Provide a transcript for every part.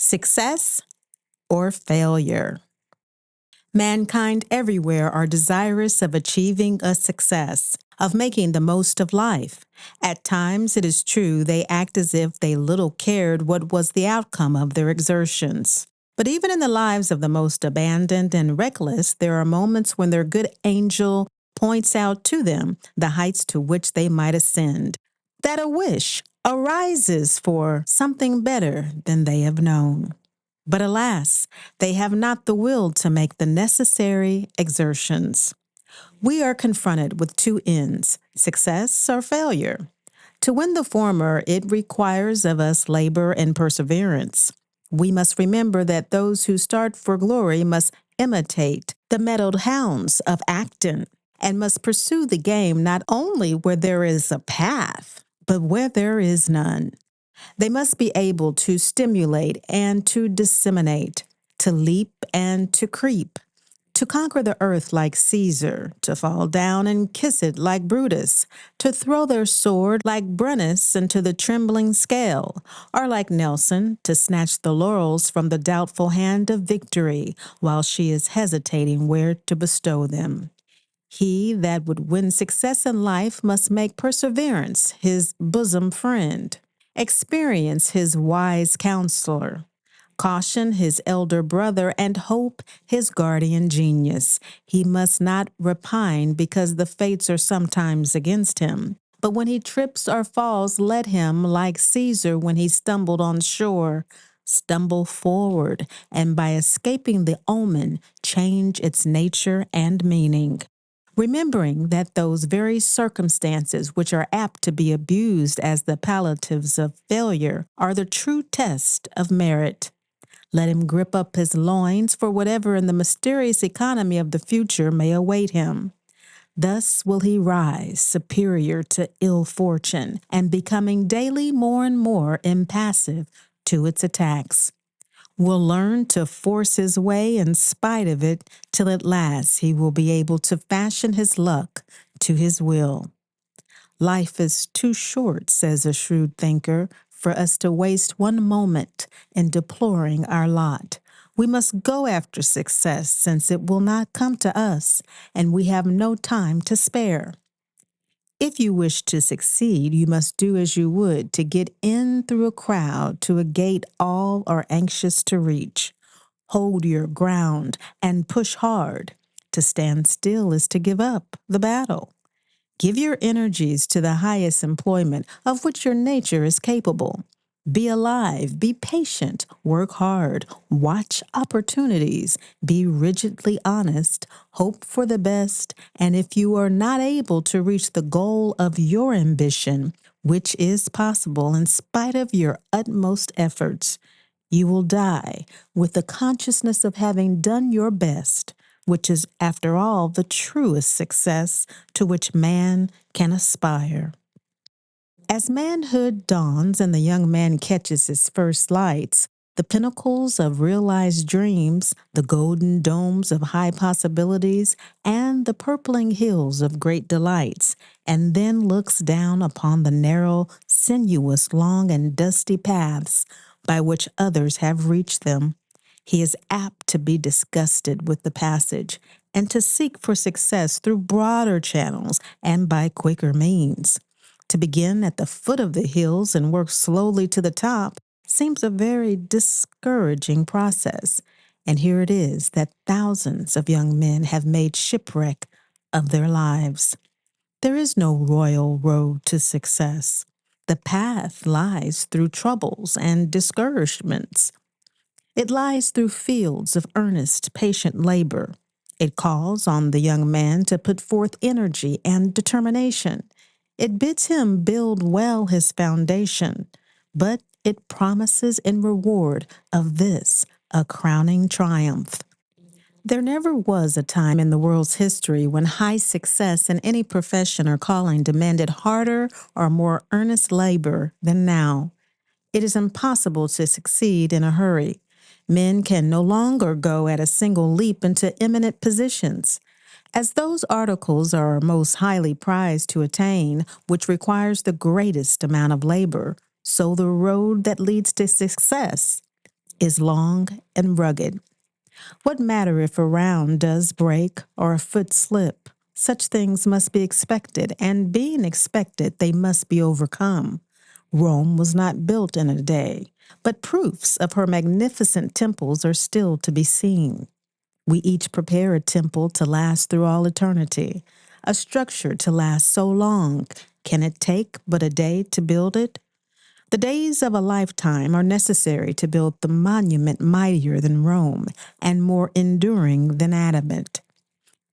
Success or failure? Mankind everywhere are desirous of achieving a success, of making the most of life. At times, it is true, they act as if they little cared what was the outcome of their exertions. But even in the lives of the most abandoned and reckless, there are moments when their good angel points out to them the heights to which they might ascend, that a wish arises for something better than they have known. But alas, they have not the will to make the necessary exertions. We are confronted with two ends, success or failure. To win the former, it requires of us labor and perseverance. We must remember that those who start for glory must imitate the mettled hounds of Acton and must pursue the game not only where there is a path, but where there is none. They must be able to stimulate and to disseminate, to leap and to creep, to conquer the earth like Caesar, to fall down and kiss it like Brutus, to throw their sword like Brennus into the trembling scale, or like Nelson, to snatch the laurels from the doubtful hand of victory while she is hesitating where to bestow them. He that would win success in life must make perseverance his bosom friend, experience his wise counselor, caution his elder brother, and hope his guardian genius. He must not repine because the fates are sometimes against him. But when he trips or falls, let him, like Caesar when he stumbled on shore, stumble forward, and by escaping the omen, change its nature and meaning. Remembering that those very circumstances which are apt to be abused as the palliatives of failure are the true test of merit. Let him grip up his loins for whatever in the mysterious economy of the future may await him. Thus will he rise superior to ill fortune and becoming daily more and more impassive to its attacks. Will learn to force his way in spite of it till at last he will be able to fashion his luck to his will. Life is too short, says a shrewd thinker, for us to waste one moment in deploring our lot. We must go after success since it will not come to us, and we have no time to spare. If you wish to succeed, you must do as you would to get in through a crowd to a gate all are anxious to reach. Hold your ground and push hard. To stand still is to give up the battle. Give your energies to the highest employment of which your nature is capable. Be alive, be patient, work hard, watch opportunities, be rigidly honest, hope for the best, and if you are not able to reach the goal of your ambition, which is possible in spite of your utmost efforts, you will die with the consciousness of having done your best, which is, after all, the truest success to which man can aspire. As manhood dawns and the young man catches his first lights, the pinnacles of realized dreams, the golden domes of high possibilities, and the purpling hills of great delights, and then looks down upon the narrow, sinuous, long, and dusty paths by which others have reached them, he is apt to be disgusted with the passage and to seek for success through broader channels and by quicker means. To begin at the foot of the hills and work slowly to the top seems a very discouraging process, and here it is that thousands of young men have made shipwreck of their lives. There is no royal road to success. The path lies through troubles and discouragements. It lies through fields of earnest, patient labor. It calls on the young man to put forth energy and determination. It bids him build well his foundation, but it promises in reward of this a crowning triumph. There never was a time in the world's history when high success in any profession or calling demanded harder or more earnest labor than now. It is impossible to succeed in a hurry. Men can no longer go at a single leap into eminent positions. As those articles are most highly prized to attain, which requires the greatest amount of labor, so the road that leads to success is long and rugged. What matter if a round does break or a foot slip? Such things must be expected, and being expected, they must be overcome. Rome was not built in a day, but proofs of her magnificent temples are still to be seen. We each prepare a temple to last through all eternity, a structure to last so long. Can it take but a day to build it? The days of a lifetime are necessary to build the monument mightier than Rome and more enduring than adamant.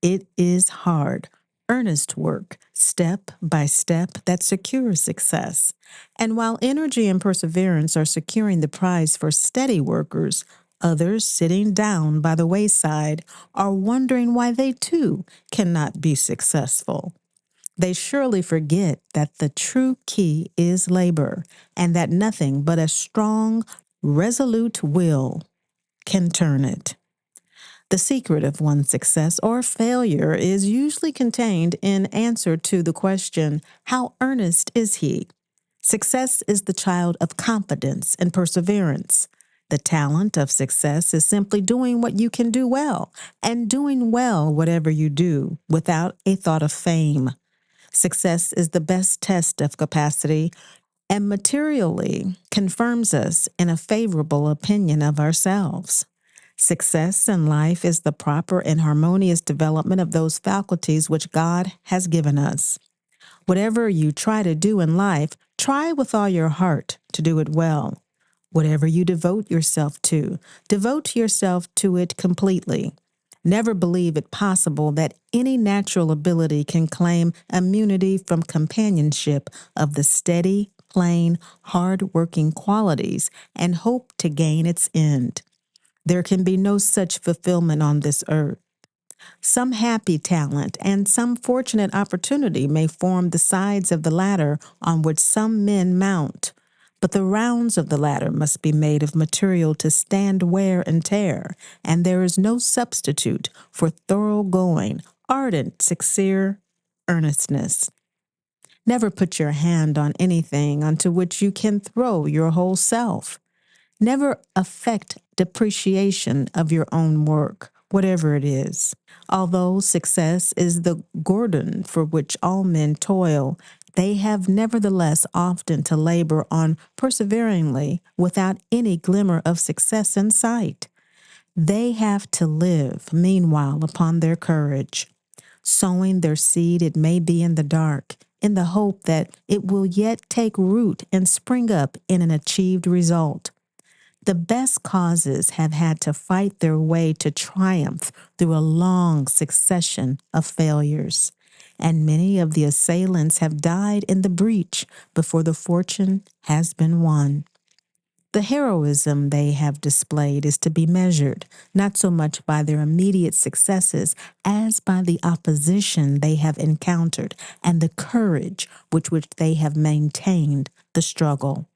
It is hard, earnest work, step by step, that secures success. And while energy and perseverance are securing the prize for steady workers, others sitting down by the wayside are wondering why they too cannot be successful. They surely forget that the true key is labor, and that nothing but a strong, resolute will can turn it. The secret of one's success or failure is usually contained in answer to the question, how earnest is he? Success is the child of confidence and perseverance. The talent of success is simply doing what you can do well, and doing well whatever you do without a thought of fame. Success is the best test of capacity and materially confirms us in a favorable opinion of ourselves. Success in life is the proper and harmonious development of those faculties which God has given us. Whatever you try to do in life, try with all your heart to do it well. Whatever you devote yourself to, devote yourself to it completely. Never believe it possible that any natural ability can claim immunity from companionship of the steady, plain, hard-working qualities and hope to gain its end. There can be no such fulfillment on this earth. Some happy talent and some fortunate opportunity may form the sides of the ladder on which some men mount, but the rounds of the ladder must be made of material to stand wear and tear, and there is no substitute for thoroughgoing, ardent, sincere earnestness. Never put your hand on anything unto which you can throw your whole self. Never affect depreciation of your own work, whatever it is. Although success is the guerdon for which all men toil, they have nevertheless often to labor on perseveringly without any glimmer of success in sight. They have to live, meanwhile, upon their courage, sowing their seed, it may be in the dark, in the hope that it will yet take root and spring up in an achieved result. The best causes have had to fight their way to triumph through a long succession of failures, and many of the assailants have died in the breach before the fortune has been won. The heroism they have displayed is to be measured not so much by their immediate successes as by the opposition they have encountered and the courage with which they have maintained the struggle.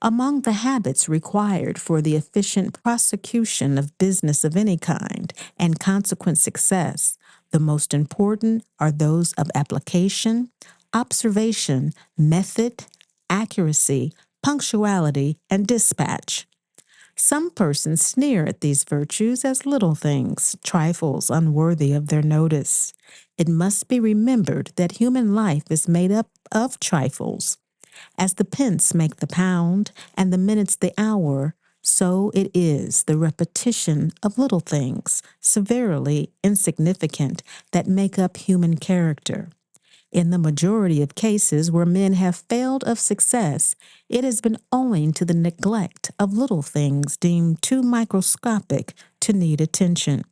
Among the habits required for the efficient prosecution of business of any kind and consequent success, the most important are those of application, observation, method, accuracy, punctuality, and dispatch. Some persons sneer at these virtues as little things, trifles unworthy of their notice. It must be remembered that human life is made up of trifles. As the pence make the pound, and the minutes the hour, so it is the repetition of little things, severely insignificant, that make up human character. In the majority of cases where men have failed of success, it has been owing to the neglect of little things deemed too microscopic to need attention.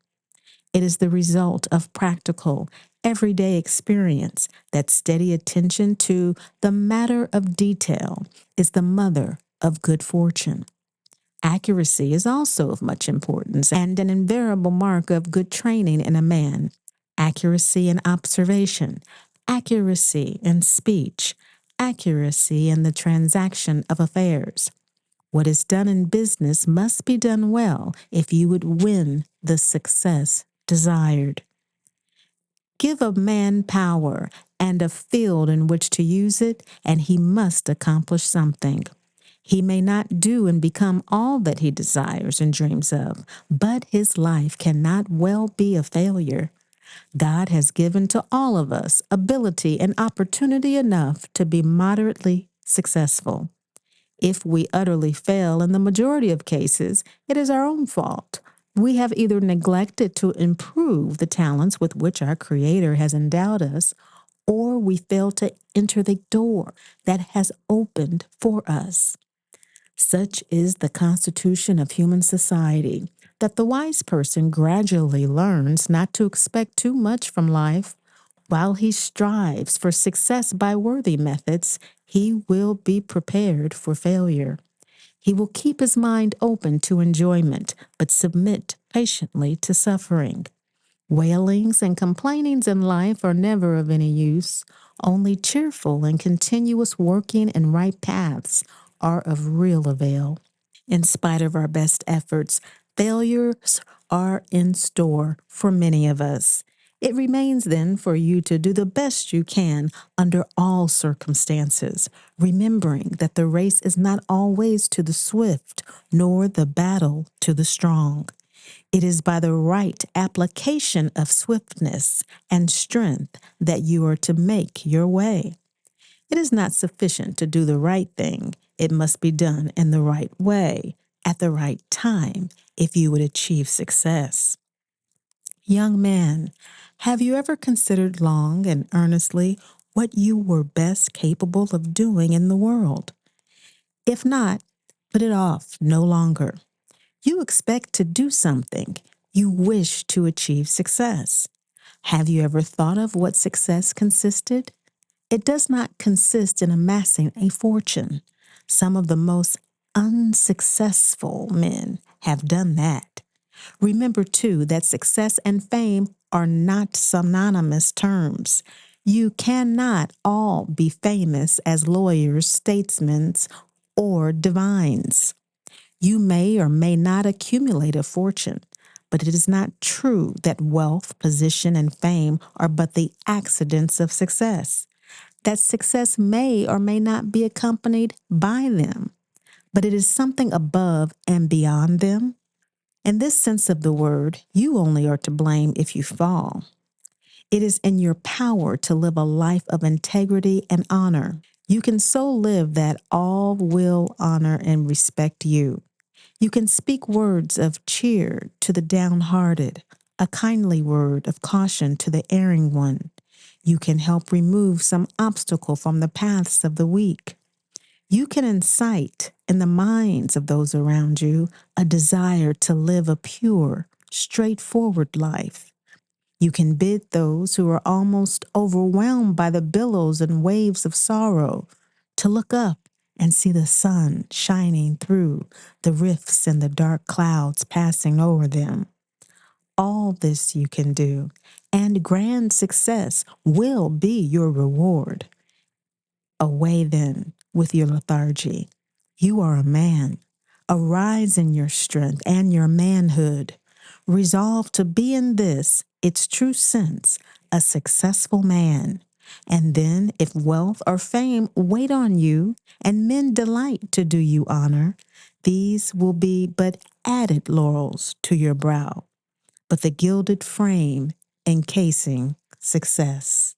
It is the result of practical, everyday experience that steady attention to the matter of detail is the mother of good fortune. Accuracy is also of much importance and an invariable mark of good training in a man. Accuracy in observation, accuracy in speech, accuracy in the transaction of affairs. What is done in business must be done well if you would win the success desired. Give a man power and a field in which to use it, and he must accomplish something. He may not do and become all that he desires and dreams of, but his life cannot well be a failure. God has given to all of us ability and opportunity enough to be moderately successful. If we utterly fail in the majority of cases, it is our own fault. We have either neglected to improve the talents with which our Creator has endowed us, or we fail to enter the door that has opened for us. Such is the constitution of human society that the wise person gradually learns not to expect too much from life. While he strives for success by worthy methods, he will be prepared for failure. He will keep his mind open to enjoyment, but submit patiently to suffering. Wailings and complainings in life are never of any use. Only cheerful and continuous working in right paths are of real avail. In spite of our best efforts, failures are in store for many of us. It remains then for you to do the best you can under all circumstances, remembering that the race is not always to the swift, nor the battle to the strong. It is by the right application of swiftness and strength that you are to make your way. It is not sufficient to do the right thing. It must be done in the right way, at the right time, if you would achieve success. Young man, have you ever considered long and earnestly what you were best capable of doing in the world? If not, put it off no longer. You expect to do something. You wish to achieve success. Have you ever thought of what success consisted? It does not consist in amassing a fortune. Some of the most unsuccessful men have done that. Remember, too, that success and fame are not synonymous terms. You cannot all be famous as lawyers, statesmen, or divines. You may or may not accumulate a fortune, but it is not true that wealth, position, and fame are but the accidents of success. That success may or may not be accompanied by them, but it is something above and beyond them. In this sense of the word, you only are to blame if you fall. It is in your power to live a life of integrity and honor. You can so live that all will honor and respect you. You can speak words of cheer to the downhearted, a kindly word of caution to the erring one. You can help remove some obstacle from the paths of the weak. You can incite in the minds of those around you a desire to live a pure, straightforward life. You can bid those who are almost overwhelmed by the billows and waves of sorrow to look up and see the sun shining through the rifts and the dark clouds passing over them. All this you can do, and grand success will be your reward. Away then with your lethargy. You are a man. Arise in your strength and your manhood. Resolve to be in this, its true sense, a successful man. And then, if wealth or fame wait on you, and men delight to do you honor, these will be but added laurels to your brow, but the gilded frame encasing success.